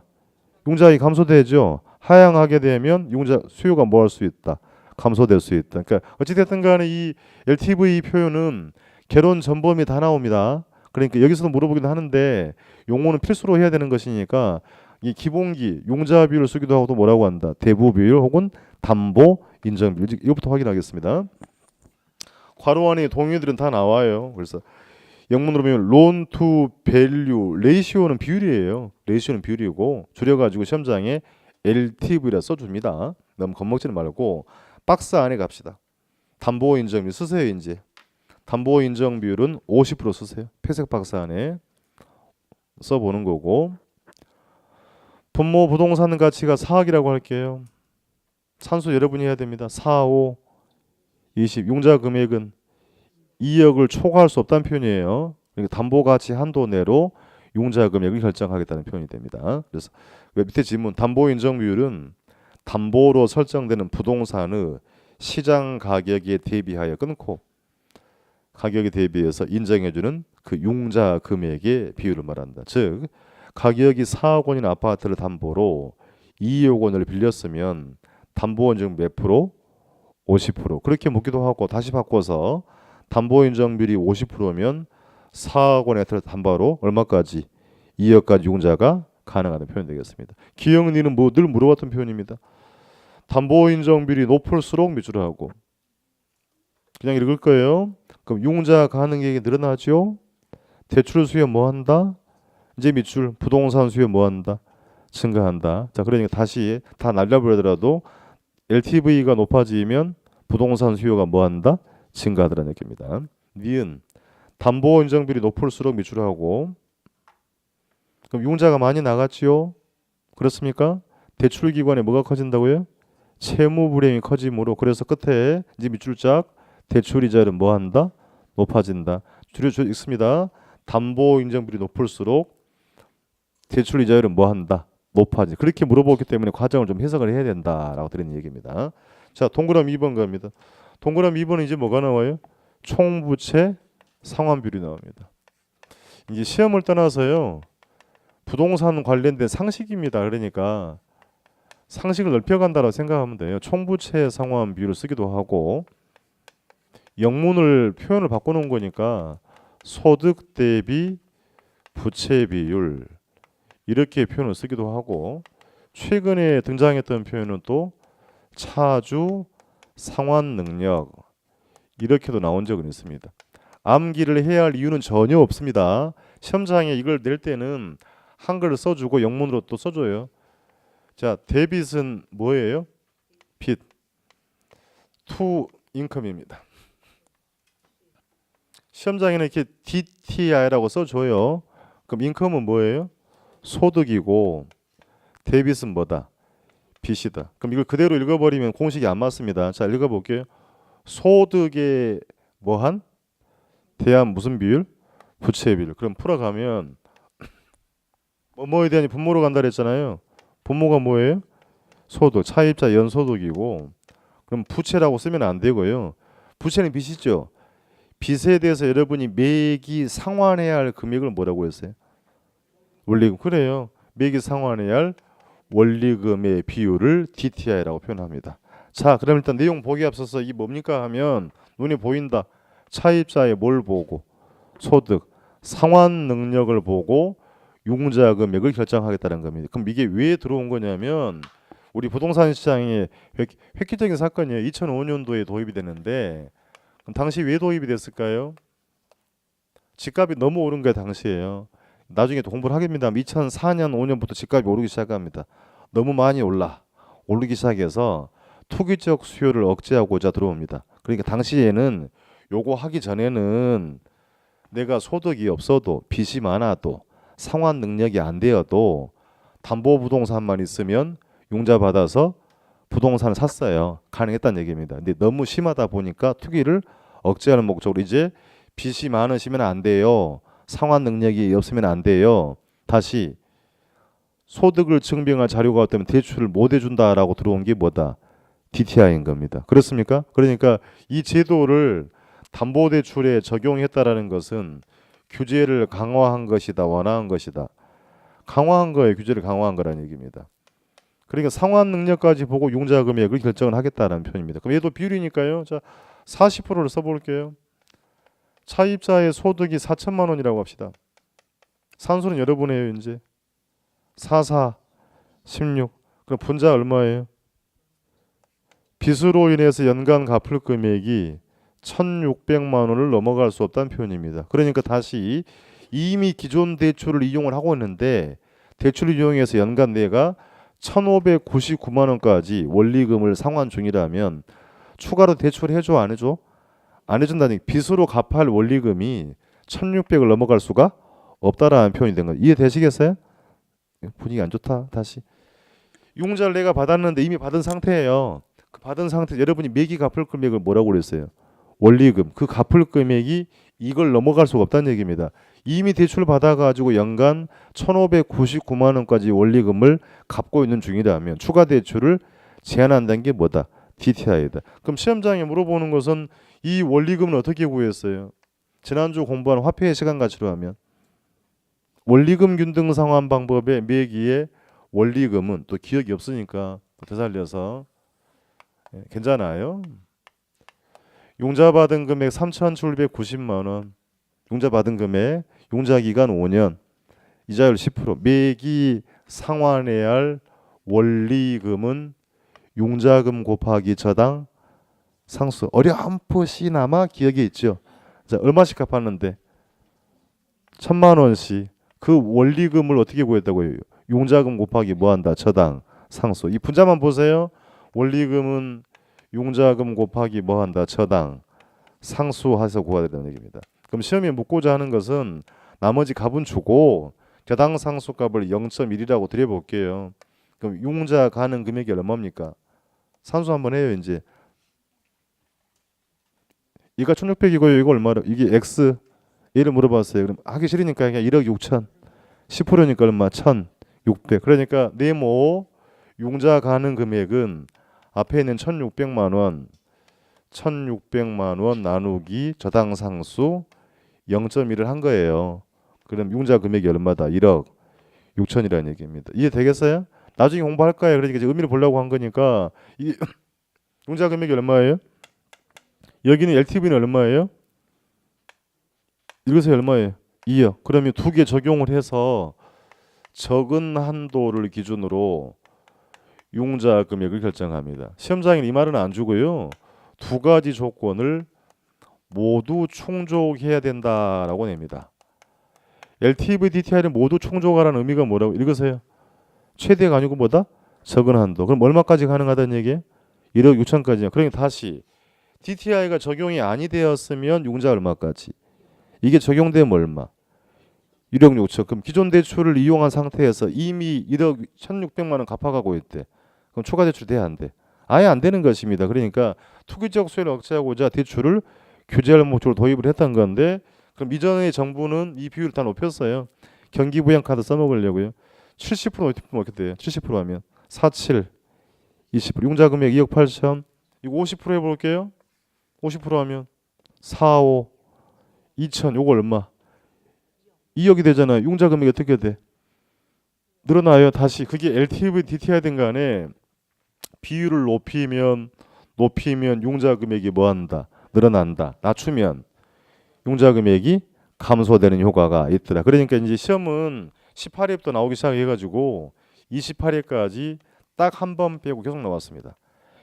융자액이 감소되죠. 하향하게 되면 융자 수요가 뭐 할 수 있다? 감소될 수 있다. 그러니까 어찌됐든 간에 이 LTV 표현은 개론 전범이 다 나옵니다. 그러니까 여기서도 물어보긴 하는데 용어는 필수로 해야 되는 것이니까 이 기본기 융자 비율을 쓰기도 하고 또 뭐라고 한다? 대부 비율 혹은 담보 인정 비율. 이것부터 확인하겠습니다. 괄호 안에 동의들은 다 나와요. 그래서 영문으로 보면 loan to value 레이시오는 비율이에요. 레이시오는 비율이고 줄여가지고 시험장에 LTV라 써줍니다. 너무 겁먹지는 말고 박스 안에 갑시다. 담보 인정 비율 쓰세요. 이제 담보 인정 비율은 50% 쓰세요. 회색 박스 안에 써보는 거고 분모 부동산 가치가 4억이라고 할게요. 산수 여러분이 해야 됩니다. 4, 5, 20 융자 금액은 2억을 초과할 수 없다는 표현이에요. 그러니까 담보 가치 한도 내로 융자 금액을 결정하겠다는 표현이 됩니다. 그래서 밑에 질문 담보 인정 비율은 담보로 설정되는 부동산의 시장 가격에 대비하여 끊고 가격에 대비해서 인정해주는 그 융자 금액의 비율을 말한다. 즉 가격이 4억 원인 아파트를 담보로 2억 원을 빌렸으면 담보 인정 몇 프로? 50%. 그렇게 묻기도 하고 다시 바꿔서 담보 인정 비율이 50%면 4억 원의 아파트 담보로 얼마까지? 2억까지 융자가 가능하다는 표현이 되겠습니다. 기영리는 뭐 늘 물어봤던 표현입니다. 담보 인정 비율이 높을수록 미주를 하고 그냥 읽을 거예요. 그럼 융자 가능액이 늘어나죠. 대출 수요 뭐 한다? 이제 밑줄 부동산 수요 뭐 한다? 증가한다. 자, 그러니까 다시 다 날려버리더라도 LTV가 높아지면 부동산 수요가 뭐 한다? 증가하더라는 얘기입니다. 니은 담보 인정 비율이 높을수록 밑줄하고 그럼 융자가 많이 나갔지요? 그렇습니까? 대출 기관에 뭐가 커진다고요? 채무 불이행이 커지므로 그래서 끝에 이제 밑줄짝 대출 이자율은 뭐 한다? 높아진다. 줄여 있습니다. 담보 인정 비율이 높을수록 대출 이자율은 뭐 한다? 높아지. 그렇게 물어보기 때문에 과정을 좀 해석을 해야 된다라고 드리는 얘기입니다. 자, 동그라미 2번 갑니다. 동그라미 2번은 이제 뭐가 나와요? 총부채 상환 비율이 나옵니다. 이제 시험을 떠나서요. 부동산 관련된 상식입니다. 그러니까 상식을 넓혀간다고 생각하면 돼요. 총부채 상환 비율을 쓰기도 하고 영문을 표현을 바꿔놓은 거니까 소득 대비 부채 비율 이렇게 표현을 쓰기도 하고 최근에 등장했던 표현은 또 차주 상환 능력 이렇게도 나온 적은 있습니다. 암기를 해야 할 이유는 전혀 없습니다. 시험장에 이걸 낼 때는 한글을 써주고 영문으로 또 써줘요. 자, 데빗은 뭐예요? 빚. to income입니다. 시험장에는 이렇게 DTI라고 써줘요. 그럼 인컴은 뭐예요? 소득이고 데빗은 뭐다? 빚이다. 그럼 이걸 그대로 읽어버리면 공식이 안 맞습니다. 자, 읽어볼게요. 소득에 뭐한? 대한 무슨 비율? 부채 비율. 그럼 풀어가면 뭐에 대한 분모로 간다 그랬잖아요. 분모가 뭐예요? 소득, 차입자 연소득이고 그럼 부채라고 쓰면 안 되고요. 부채는 빚이죠. 빚에 대해서 여러분이 매기 상환해야 할 금액을 뭐라고 했어요? 원리금. 그래요. 매기 상환해야 할 원리금의 비율을 DTI라고 표현합니다. 자, 그럼 일단 내용 보기 앞서서 이 뭡니까 하면 눈에 보인다. 차입자의 뭘 보고? 소득, 상환 능력을 보고 융자 금액을 결정하겠다는 겁니다. 그럼 이게 왜 들어온 거냐면 우리 부동산 시장에 획기적인 사건이에요. 2005년도에 도입이 됐는데 그럼 당시 왜 도입이 됐을까요? 집값이 너무 오른 게 당시예요. 나중에 또 공부를 하겠습니다. 2004년 5년부터 집값이 오르기 시작합니다. 너무 많이 오르기 시작해서 투기적 수요를 억제하고자 들어옵니다. 그러니까 당시에는 요거 하기 전에는 내가 소득이 없어도 빚이 많아도 상환 능력이 안 되어도 담보부동산만 있으면 융자 받아서 부동산을 샀어요. 가능했다는 얘기입니다. 근데 너무 심하다 보니까 투기를 억제하는 목적으로 이제 빚이 많으시면 안 돼요. 상환 능력이 없으면 안 돼요. 다시 소득을 증명할 자료가 없다면 대출을 못 해준다라고 들어온 게 뭐다? DTI인 겁니다. 그렇습니까? 그러니까 이 제도를 담보대출에 적용했다라는 것은 규제를 강화한 것이다, 완화한 것이다. 강화한 거에 규제를 강화한 거라는 얘기입니다. 그러니까 상환 능력까지 보고 융자 금액을 결정을 하겠다는 표현입니다. 그럼 얘도 비율이니까요. 자, 40%를 써볼게요. 차입자의 소득이 4천만 원이라고 합시다. 산수는 여러분이에요. 이제 4, 4, 16. 그럼 분자 얼마예요? 빚으로 인해서 연간 갚을 금액이 1,600만 원을 넘어갈 수 없다는 표현입니다. 그러니까 다시 이미 기존 대출을 이용을 하고 있는데 대출을 이용해서 연간 내가 1,599만 원까지 원리금을 상환 중이라면 추가로 대출을 해줘 안 해줘? 안 해준다니 빚으로 갚을 원리금이 1,600을 넘어갈 수가 없다라는 표현이 된 거예요. 이해되시겠어요? 분위기 안 좋다. 다시 융자를 내가 받았는데 이미 받은 상태예요. 그 받은 상태 여러분이 매기 갚을 금액을 뭐라고 그랬어요? 원리금. 그 갚을 금액이 이걸 넘어갈 수가 없다는 얘기입니다. 이미 대출 받아가지고 연간 1,599만 원까지 원리금을 갚고 있는 중이라면 추가 대출을 제한한다는 게 뭐다? DTI다. 그럼 시험장에 물어보는 것은 이 원리금은 어떻게 구했어요? 지난주 공부한 화폐의 시간 가치로 하면 원리금 균등 상환 방법의 매기의 원리금은 또 기억이 없으니까 되살려서 괜찮아요. 융자 받은 금액 3,790만 원. 융자 받은 금액, 융자 기간 5년, 이자율 10%. 매기 상환해야 할 원리금은 융자금 곱하기 저당 상수. 어렴풋이나마 기억에 있죠. 자, 얼마씩 갚았는데 1,000만 원씩. 그 원리금을 어떻게 구했다고요? 융자금 곱하기 뭐한다? 저당 상수. 이 분자만 보세요. 원리금은 융자금 곱하기 뭐한다? 저당 상수해서 구해야 된다는 얘기입니다. 그럼 시험에 묻고자 하는 것은 나머지 값은 주고 저당 상수 값을 0.1이라고 드려볼게요. 그럼 융자 가는 금액이 얼마입니까? 산수 한번 해요. 이제 이가 1,600이고요. 이거 얼마로? 이게 X. 얘를 물어봤어요. 그럼 하기 싫으니까 그냥 1억 6천. 10%니까 얼마? 1,600. 그러니까 네모 융자 가는 금액은 앞에 있는 1,600만 원, 1,600만 원 나누기 저당 상수 0.1을 한 거예요. 그럼 융자 금액이 얼마다? 1억 6천이라는 얘기입니다. 이해되겠어요? 나중에 공부할 거예요. 그러니까 이제 의미를 보려고 한 거니까 이 융자 금액이 얼마예요? 여기는 LTV는 얼마예요? 이것이 얼마예요? 2억. 그러면 두 개 적용을 해서 적은 한도를 기준으로 융자 금액을 결정합니다. 시험장에는 이 말은 안 주고요. 두 가지 조건을 모두 충족해야 된다라고 냅니다. LTV, DTI를 모두 충족하라는 의미가 뭐라고 읽으세요? 최대가 아니고 뭐다? 적은 한도. 그럼 얼마까지 가능하다는 얘기예요? 1억 6천까지요. 그러니까 다시 DTI가 적용이 아니 되었으면 융자 얼마까지? 이게 적용되면 얼마? 1억 6천. 그럼 기존 대출을 이용한 상태에서 이미 1억 1,600만 원 갚아가고 있대. 그럼 추가 대출 돼야 안 돼? 아예 안 되는 것입니다. 그러니까 투기적 수혜를 억제하고자 대출을 규제할 목적으로 도입을 했던 건데 그럼 이전에 정부는 이 비율을 다 높였어요. 경기부양 카드 써먹으려고요. 70% 높이면 어떻게 돼요? 70% 하면 47, 20%. 융자 금액 2억 8천. 이거 50% 해볼게요. 50% 하면 45, 2천. 요거 얼마? 2억이 되잖아요. 융자 금액이 어떻게 돼? 늘어나요. 다시 그게 LTV, DTI든 간에 비율을 높이면 융자 금액이 뭐한다? 늘어난다. 낮추면 융자 금액이 감소되는 효과가 있더라. 그러니까 이제 시험은 18회부터 나오기 시작해가지고 28회까지 딱 한 번 빼고 계속 나왔습니다.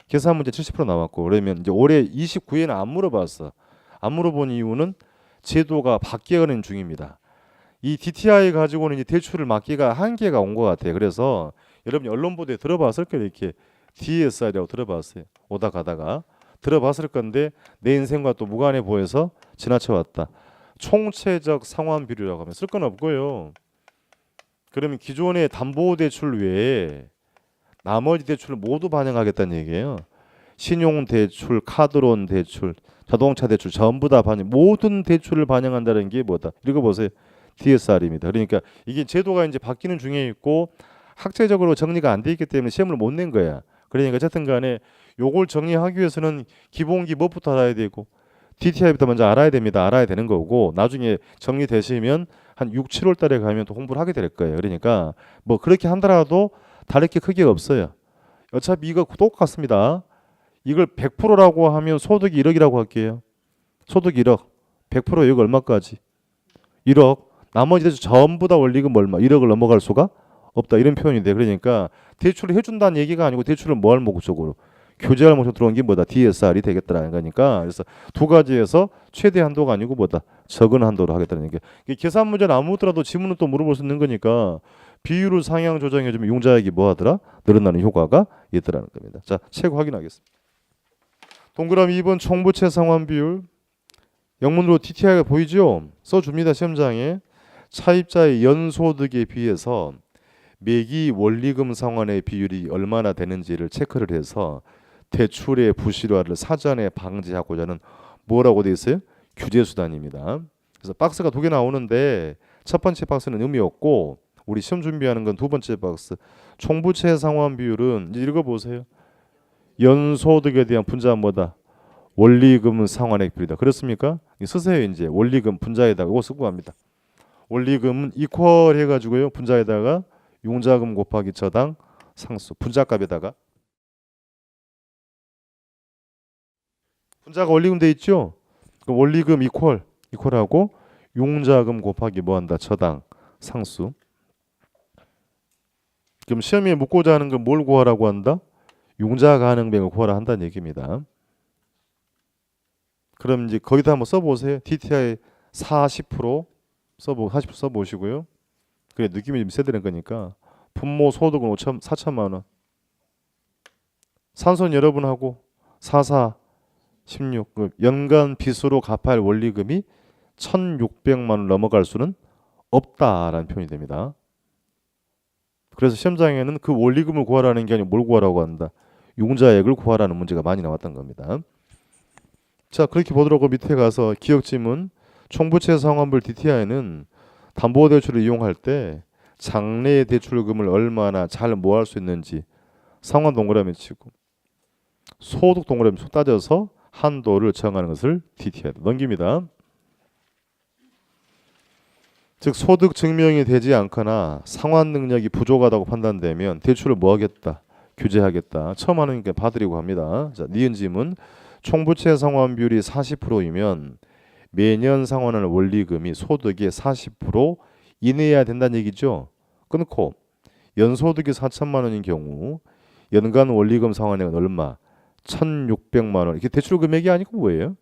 계산 문제 70% 나왔고 그러면 이제 올해 29회는 안 물어봤어. 안 물어본 이유는 제도가 바뀌어가는 중입니다. 이 DTI 가지고는 이제 대출을 막기가 한계가 온 것 같아요. 그래서 여러분이 언론 보도에 들어봤을 거예요. 이렇게 DSR이라고 들어봤어요. 오다 가다가 들어봤을 건데 내 인생과 또 무관해 보여서 지나쳐왔다. 총체적 상환 비율이라고 하면 쓸 건 없고요. 그러면 기존의 담보대출 외에 나머지 대출을 모두 반영하겠다는 얘기예요. 신용대출, 카드론 대출, 자동차 대출 전부 다 반영, 모든 대출을 반영한다는 게 뭐다? 읽어보세요. DSR입니다. 그러니까 이게 제도가 이제 바뀌는 중에 있고 학제적으로 정리가 안 돼 있기 때문에 시험을 못 낸 거야. 그러니까 어쨌든 간에 요걸 정리하기 위해서는 기본기 뭐부터 알아야 되고 DTI부터 먼저 알아야 됩니다. 알아야 되는 거고 나중에 정리되시면 한 6, 7월 달에 가면 또 공부를 하게 될 거예요. 그러니까 뭐 그렇게 한다라도 다를 게 크게 없어요. 어차피 이거 똑같습니다. 이걸 100%라고 하면 소득이 1억이라고 할게요. 소득 1억. 100% 여기 얼마까지? 1억. 나머지 대출 전부 다 원리금 얼마? 1억을 넘어갈 수가 없다. 이런 표현이 돼. 그러니까 대출을 해준다는 얘기가 아니고 대출을 뭐 할 목적으로? 교제할 목적으로 들어온 게 뭐다? DSR이 되겠다라는 거니까. 그래서 두 가지에서 최대 한도가 아니고 뭐다? 적은 한도로 하겠다는 얘기. 계산 문제는 안 묻더라도 지문은 또 물어볼 수 있는 거니까 비율을 상향 조정해주면 융자액이 뭐 하더라? 늘어나는 효과가 있더라는 겁니다. 자, 책 확인하겠습니다. 동그라미 2번 총부채 상환 비율. 영문으로 DTI가 보이죠? 써줍니다. 시험장에. 차입자의 연소득에 비해서 매기 원리금 상환의 비율이 얼마나 되는지를 체크를 해서 대출의 부실화를 사전에 방지하고자 하는 뭐라고 되어 있어요? 규제수단입니다. 그래서 박스가 두 개 나오는데 첫 번째 박스는 의미 없고 우리 시험 준비하는 건 두 번째 박스. 총부채 상환 비율은 이제 읽어보세요. 연소득에 대한 분자는 뭐다? 원리금 상환액 비율이다. 그렇습니까? 쓰세요. 이제 원리금 분자에다가 이거 쓰고 갑니다. 원리금은 이퀄 해가지고요. 분자에다가 융자금 곱하기 저당 상수 분자값에다가 분자가 원리금 돼 있죠. 그 원리금 이퀄하고 융자금 곱하기 뭐한다? 저당 상수. 그럼 시험에 묻고자 하는 건 뭘 구하라고 한다? 융자 가능액을 구하라 한다는 얘기입니다. 그럼 이제 거기다 한번 써보세요. DTI 40% 40% 써보시고요. 그래 느낌이 좀 세드는 거니까 분모 소득은 4천만 원. 산선 여러분하고 16 연간 빚으로 갚아야 할 원리금이 1,600만 원 넘어갈 수는 없다라는 표현이 됩니다. 그래서 시험장에는 그 원리금을 구하라는 게 아니고 뭘 구하라고 한다. 융자액을 구하라는 문제가 많이 나왔던 겁니다. 자, 그렇게 보더라고 밑에 가서 기억지문 총부채 상환불 DTI는 담보대출을 이용할 때 장래 대출금을 얼마나 잘 모을 수 있는지 상환 동그라미 치고 소득 동그라미 속 따져서 한도를 정하는 것을 DTI 넘깁니다. 즉 소득 증명이 되지 않거나 상환 능력이 부족하다고 판단되면 대출을 뭐 하겠다? 규제하겠다. 처음 하는 게 봐드리고 합니다. 자, 니은 지문 총부채 상환 비율이 40%이면 매년 상환할 원리금이 소득의 40% 이내야 된다는 얘기죠. 끊고 연소득이 4천만 원인 경우 연간 원리금 상환액은 얼마? 1,600만 원. 이게 대출 금액이 아니고 뭐예요?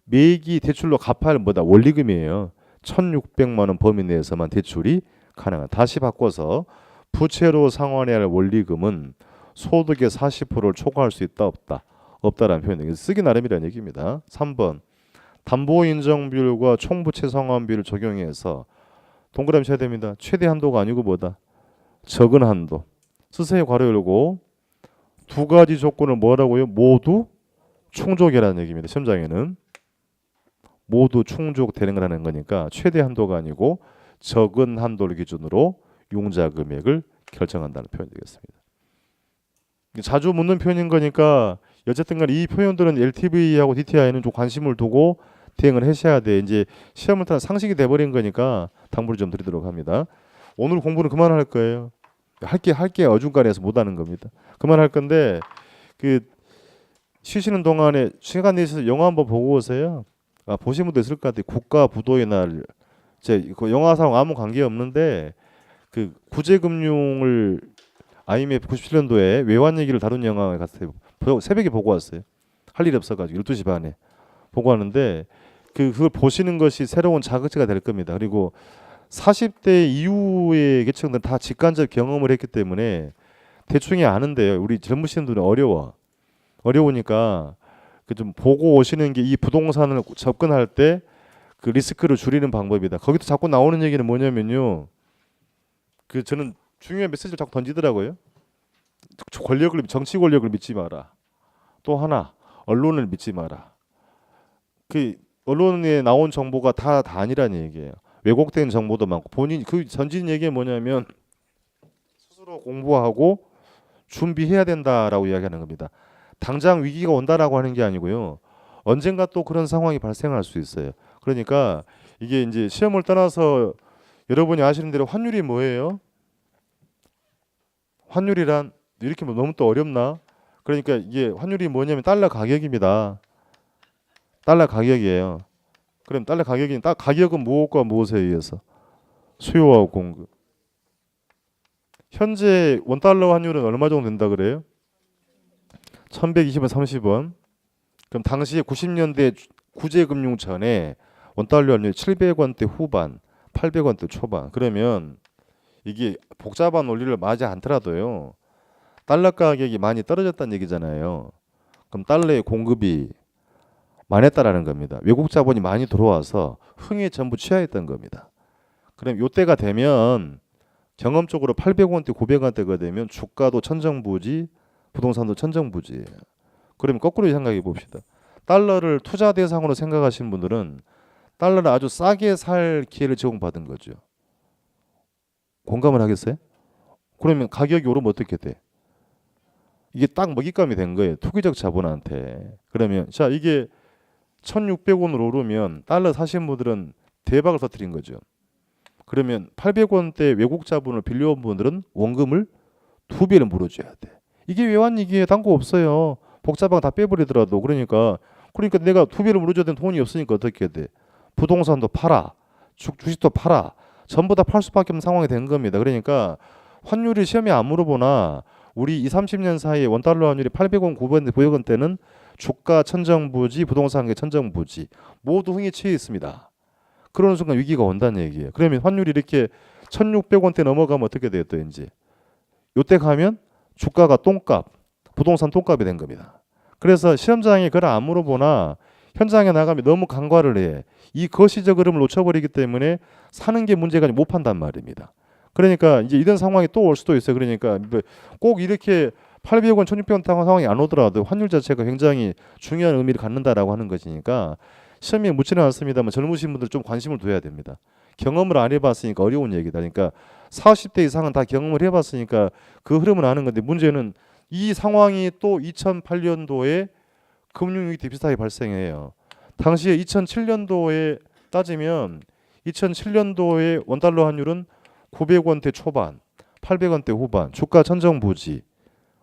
매기 대출로 갚아야 할 뭐다? 원리금이에요. 1,600만 원 범위 내에서만 대출이 가능한. 다시 바꿔서 부채로 상환해야 할 원리금은 소득의 40%를 초과할 수 있다 없다? 없다라는 표현이 쓰기 나름이라는 얘기입니다. 3번 담보 인정 비율과 총부채 상환 비율을 적용해서 동그라미 쳐야 됩니다. 최대 한도가 아니고 뭐다? 적은 한도. 쓰세요. 괄호 열고 두 가지 조건을 뭐라고요? 모두 충족이라는 얘기입니다. 시험장에는 모두 충족되는 거라는 거니까 최대 한도가 아니고 적은 한도를 기준으로 융자 금액을 결정한다는 표현이 되겠습니다. 자주 묻는 표현인 거니까 어쨌든 간에 이 표현들은 LTV하고 DTI는 좀 관심을 두고 대응을 하셔야 돼. 이제 시험을 타는 상식이 돼버린 거니까 당부를 좀 드리도록 합니다. 오늘 공부는 그만할 거예요. 할게 어중간해서 못하는 겁니다. 그만할 건데 그 쉬시는 동안에 시간 내셔서 영화 한번 보고 오세요. 보신 분도 있을 것 같아요. 국가 부도의 날. 그 영화상 아무 관계 없는데 그 구제금융을 IMF 97년도에 외환 얘기를 다룬 영화에 갔어요. 새벽에 보고 왔어요. 할 일이 없어가지고 12시 반에 보고 왔는데 그걸 보시는 것이 새로운 자극제가 될 겁니다. 그리고 40대 이후의 계층들은 다 직간접 경험을 했기 때문에 대충이 아는데요. 우리 젊으신 분들은 어려우니까 그 좀 보고 오시는 게 이 부동산을 접근할 때 그 리스크를 줄이는 방법이다. 거기서 자꾸 나오는 얘기는 뭐냐면요. 그 저는 중요한 메시지를 자꾸 던지더라고요. 정치 권력을 믿지 마라. 또 하나, 언론을 믿지 마라. 그 언론에 나온 정보가 다 아니라는 얘기예요. 왜곡된 정보도 많고 본인 그 전진 얘기가 뭐냐면 스스로 공부하고 준비해야 된다라고 이야기하는 겁니다. 당장 위기가 온다라고 하는 게 아니고요. 언젠가 또 그런 상황이 발생할 수 있어요. 그러니까 이게 이제 시험을 떠나서 여러분이 아시는 대로 환율이 뭐예요? 환율이란 이렇게 뭐 너무 또 어렵나? 그러니까 이게 환율이 뭐냐면 달러 가격입니다. 달러 가격이에요. 그럼 달러 가격이 딱 가격은 무엇과 무엇에 의해서? 수요와 공급. 현재 원달러 환율은 얼마 정도 된다 그래요? 1120원 30원. 그럼 당시에 90년대 구제금융 전에 원달러 환율이 700원대 후반, 800원대 초반. 그러면 이게 복잡한 원리를 맞지 않더라도요. 달러 가격이 많이 떨어졌다는 얘기잖아요. 그럼 달러의 공급이 많았다라는 겁니다. 외국 자본이 많이 들어와서 흥에 전부 취하했던 겁니다. 그럼 요때가 되면 경험적으로 800원대, 900원대가 되면 주가도 천정부지, 부동산도 천정부지예요. 그러면 거꾸로 생각해 봅시다. 달러를 투자 대상으로 생각하시는 분들은 달러를 아주 싸게 살 기회를 제공받은 거죠. 공감을 하겠어요? 그러면 가격이 오르면 어떻게 돼? 이게 딱 먹잇감이 된 거예요. 투기적 자본한테. 그러면 자 이게 1,600원으로 오르면 달러 사신 분들은 대박을 터뜨린 거죠. 그러면 800원대 외국 자본을 빌려온 분들은 원금을 2배를 물어줘야 돼. 이게 외환위기에 단 거 없어요. 복잡한 다 빼버리더라도 그러니까 내가 2배를 물어줘야 되는 돈이 없으니까 어떻게 돼? 부동산도 팔아, 주식도 팔아, 전부 다 팔 수밖에 없는 상황이 된 겁니다. 그러니까 환율이 시험에 안 물어보나 우리 20, 30년 사이에 원달러 환율이 800원, 900원 대는 주가 천정부지, 부동산 천정부지 모두 흥에 취해 있습니다. 그러는 순간 위기가 온다는 얘기예요. 그러면 환율이 이렇게 1,600원대 넘어가면 어떻게 돼요? 또 이제 요때 가면 주가가 똥값, 부동산 똥값이 된 겁니다. 그래서 시험장에 그걸 안 물어보나 현장에 나가면 너무 간과를 해. 이 거시적 흐름을 놓쳐버리기 때문에 사는 게 문제가 아니라 못 판단 말입니다. 그러니까 이제 이런 상황이 또 올 수도 있어요. 그러니까 꼭 이렇게 800원, 1,600원 상황이 안 오더라도 환율 자체가 굉장히 중요한 의미를 갖는다라고 하는 것이니까 시험에 묻지는 않습니다만 젊으신 분들 좀 관심을 둬야 됩니다. 경험을 안 해봤으니까 어려운 얘기다. 그러니까 40대 이상은 다 경험을 해봤으니까 그 흐름은 아는 건데 문제는 이 상황이 또 2008년도에 금융위기 때 비슷하게 발생해요. 당시에 2007년도에 따지면 2007년도에 원달러 환율은 900원대 초반, 800원대 후반, 주가 천정부지.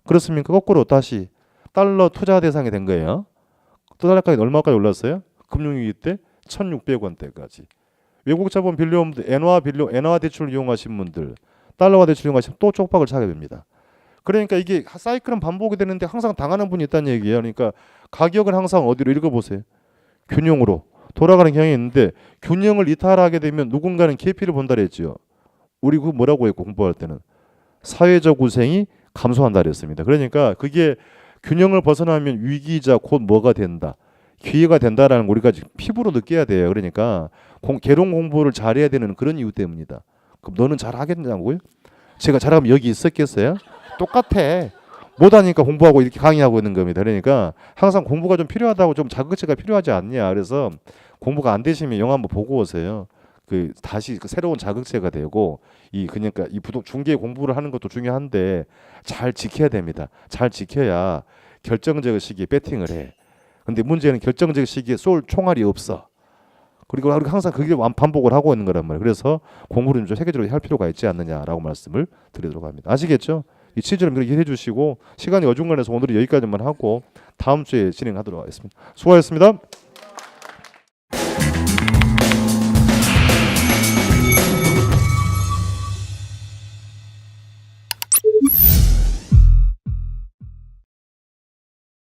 그렇습니까? 거꾸로 다시 달러 투자 대상이 된 거예요. 또 달러까지 얼마까지 올랐어요? 금융위기 때 1,600원대까지. 외국 자본 빌려온 분들, 엔화 대출을 이용하신 분들, 달러화 대출 이용하시면 또 쪽박을 차게 됩니다. 그러니까 이게 사이클은 반복이 되는데 항상 당하는 분이 있다는 얘기예요. 그러니까 가격을 항상 어디로 읽어보세요. 균형으로 돌아가는 경향이 있는데 균형을 이탈하게 되면 누군가는 계피를 본다 그랬죠. 우리 그 뭐라고 했고 공부할 때는 사회적 우생이 감소한다 그랬습니다. 그러니까 그게 균형을 벗어나면 위기이자 곧 뭐가 된다. 기회가 된다라는 걸 우리가 피부로 느껴야 돼요. 그러니까 계룡 공부를 잘해야 되는 그런 이유 때문이다. 그럼 너는 잘하겠냐고요? 제가 잘하면 여기 있었겠어요? 똑같아. 못하니까 공부하고 이렇게 강의하고 있는 겁니다. 그러니까 항상 공부가 좀 필요하다고 좀 자극제가 필요하지 않냐. 그래서 공부가 안 되시면 영화 한번 보고 오세요. 그 다시 그 새로운 자극제가 되고 그러니까 이 중개 공부를 하는 것도 중요한데 잘 지켜야 됩니다. 잘 지켜야 결정적 시기에 배팅을 해. 근데 문제는 결정적 시기에 쏠 총알이 없어. 그리고 항상 그게 반복을 하고 있는 거란 말이에요. 그래서 공부를 좀 체계적으로 할 필요가 있지 않느냐라고 말씀을 드리도록 합니다. 아시겠죠? 이 취지를 그렇게 해주시고 시간이 어중간해서 오늘은 여기까지만 하고 다음 주에 진행하도록 하겠습니다. 수고하셨습니다.